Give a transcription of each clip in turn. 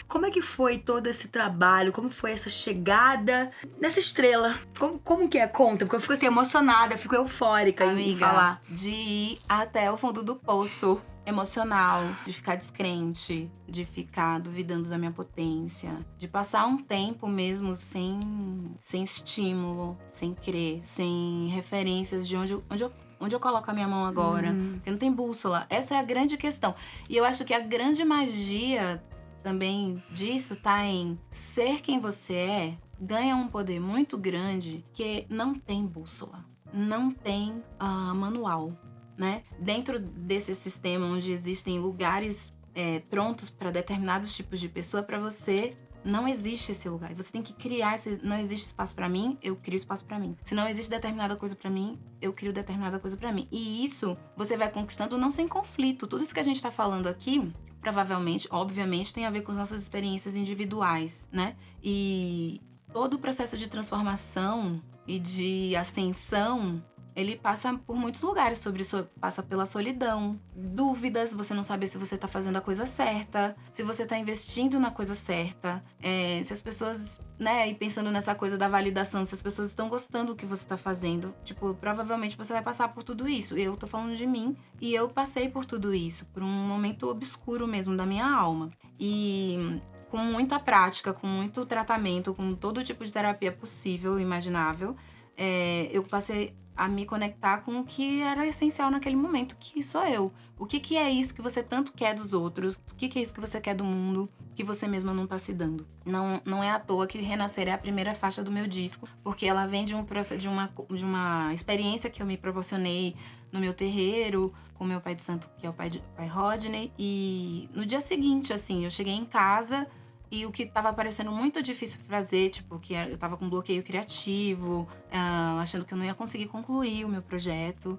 Como é que foi todo esse trabalho? Como foi essa chegada nessa estrela? Como que é? Conta, porque eu fico assim emocionada, eu fico eufórica em falar. De ir até o fundo do poço emocional, de ficar descrente, de ficar duvidando da minha potência, de passar um tempo mesmo sem estímulo, sem crer, sem referências de onde eu coloco a minha mão agora. Porque não tem bússola. Essa é a grande questão. E eu acho que a grande magia também disso tá em ser quem você é, ganha um poder muito grande que não tem bússola, não tem manual, né? Dentro desse sistema onde existem lugares prontos para determinados tipos de pessoa, para você não existe esse lugar. Você tem que criar não existe espaço para mim, eu crio espaço para mim. Se não existe determinada coisa para mim, eu crio determinada coisa para mim. E isso você vai conquistando não sem conflito. Tudo isso que a gente tá falando aqui, provavelmente, obviamente, tem a ver com as nossas experiências individuais, né? E todo o processo de transformação e de ascensão, ele passa por muitos lugares, passa pela solidão, dúvidas, você não sabe se você tá fazendo a coisa certa, se você tá investindo na coisa certa, se as pessoas, né, e pensando nessa coisa da validação, se as pessoas estão gostando do que você tá fazendo, tipo, provavelmente você vai passar por tudo isso. Eu tô falando de mim e eu passei por tudo isso, por um momento obscuro mesmo da minha alma. E com muita prática, com muito tratamento, com todo tipo de terapia possível e imaginável, eu passei a me conectar com o que era essencial naquele momento, que sou eu. O que é isso que você tanto quer dos outros? O que é isso que você quer do mundo, que você mesma não tá se dando? Não é à toa que Renascer é a primeira faixa do meu disco, porque ela vem de uma experiência que eu me proporcionei no meu terreiro, com meu pai de santo, que é o pai Rodney. E no dia seguinte, assim, eu cheguei em casa e o que tava parecendo muito difícil fazer, tipo, que eu tava com bloqueio criativo, achando que eu não ia conseguir concluir o meu projeto.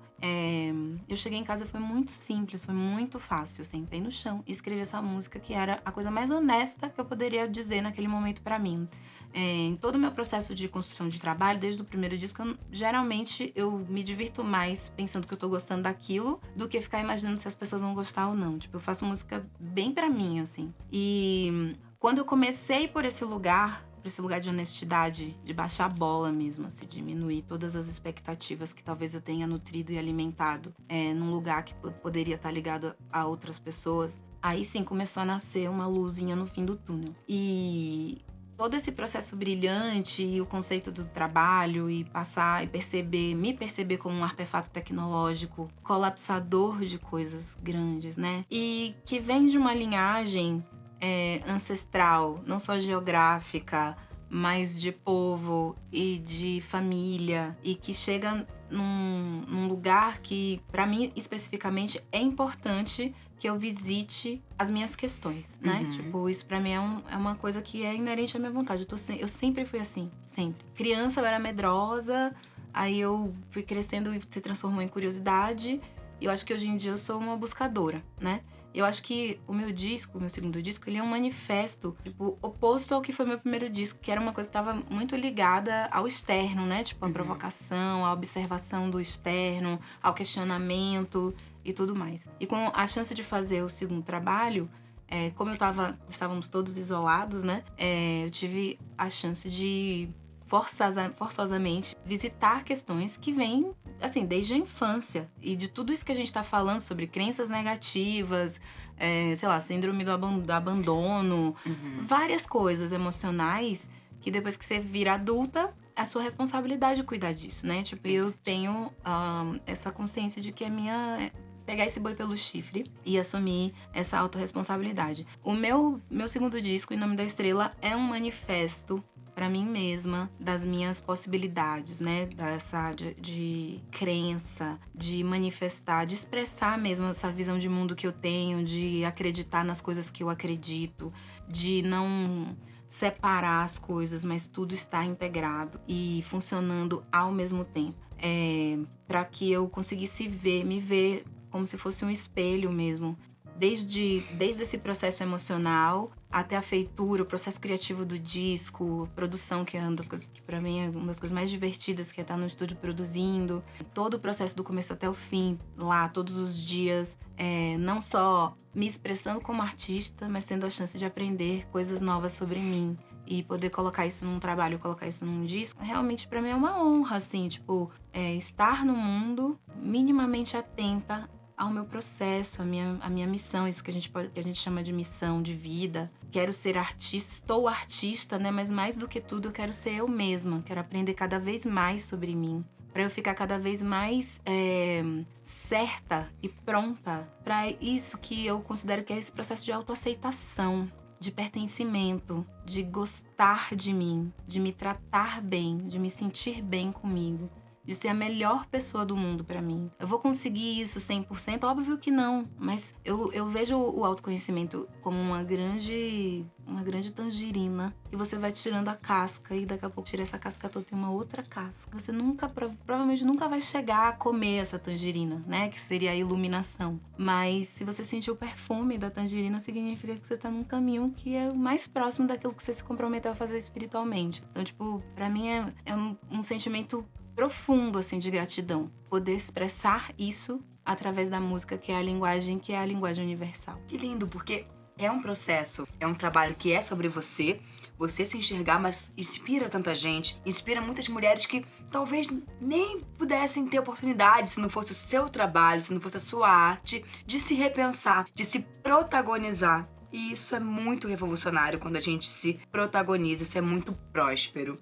Eu cheguei em casa e foi muito simples, foi muito fácil. Eu sentei no chão e escrevi essa música, que era a coisa mais honesta que eu poderia dizer naquele momento pra mim. Em todo o meu processo de construção de trabalho, desde o primeiro disco, geralmente eu me divirto mais pensando que eu tô gostando daquilo do que ficar imaginando se as pessoas vão gostar ou não. Tipo, eu faço música bem pra mim, assim. E quando eu comecei por esse lugar de honestidade, de baixar a bola mesmo, assim, diminuir todas as expectativas que talvez eu tenha nutrido e alimentado num lugar que poderia estar ligado a outras pessoas, aí sim começou a nascer uma luzinha no fim do túnel. E todo esse processo brilhante e o conceito do trabalho e passar e me perceber como um artefato tecnológico, colapsador de coisas grandes, né? E que vem de uma linhagem ancestral, não só geográfica, mas de povo e de família, e que chega num lugar que, para mim especificamente, é importante que eu visite as minhas questões, né? Tipo, isso pra mim é uma coisa que é inerente à minha vontade. Eu sempre fui assim, sempre. Criança eu era medrosa, aí eu fui crescendo e se transformou em curiosidade, e eu acho que hoje em dia eu sou uma buscadora, né? Eu acho que o meu segundo disco, ele é um manifesto, tipo, oposto ao que foi meu primeiro disco, que era uma coisa que estava muito ligada ao externo, né? Tipo, a provocação, a observação do externo, ao questionamento e tudo mais. E com a chance de fazer o segundo trabalho, como estávamos todos isolados, né? Eu tive a chance de forçosamente visitar questões que vêm, assim, desde a infância. E de tudo isso que a gente tá falando sobre crenças negativas, sei lá, síndrome do abandono, várias coisas emocionais que depois que você vira adulta, é a sua responsabilidade cuidar disso, né? Tipo, eu tenho essa consciência de que é minha pegar esse boi pelo chifre e assumir essa autorresponsabilidade. O meu segundo disco, Em Nome da Estrela, é um manifesto para mim mesma, das minhas possibilidades, né? De crença, de manifestar, de expressar mesmo essa visão de mundo que eu tenho, de acreditar nas coisas que eu acredito, de não separar as coisas, mas tudo está integrado e funcionando ao mesmo tempo. Para que eu conseguisse me ver como se fosse um espelho mesmo, desde esse processo emocional até a feitura, o processo criativo do disco, a produção, que é uma das coisas que pra mim é uma das coisas mais divertidas, que é estar no estúdio produzindo. Todo o processo do começo até o fim, lá, todos os dias. Não só me expressando como artista, mas tendo a chance de aprender coisas novas sobre mim. E poder colocar isso num trabalho, colocar isso num disco, realmente pra mim é uma honra, assim, tipo, estar no mundo minimamente atenta ao meu processo, à minha missão, isso que a gente chama de missão de vida. Quero ser artista, estou artista, né? Mas mais do que tudo, eu quero ser eu mesma, quero aprender cada vez mais sobre mim. Pra eu ficar cada vez mais certa e pronta pra isso que eu considero que é esse processo de autoaceitação, de pertencimento, de gostar de mim, de me tratar bem, de me sentir bem comigo, de ser a melhor pessoa do mundo pra mim. Eu vou conseguir isso 100%? Óbvio que não, mas eu vejo o autoconhecimento como uma grande tangerina, que você vai tirando a casca e daqui a pouco tira essa casca toda, tem uma outra casca. Você provavelmente nunca vai chegar a comer essa tangerina, né? Que seria a iluminação. Mas se você sentir o perfume da tangerina, significa que você tá num caminho que é o mais próximo daquilo que você se comprometeu a fazer espiritualmente. Então, tipo, pra mim é um sentimento profundo, assim, de gratidão. Poder expressar isso através da música, que é a linguagem universal. Que lindo, porque é um processo, é um trabalho que é sobre você se enxergar, mas inspira tanta gente, inspira muitas mulheres que talvez nem pudessem ter oportunidade se não fosse o seu trabalho, se não fosse a sua arte, de se repensar, de se protagonizar. E isso é muito revolucionário quando a gente se protagoniza, isso é muito próspero.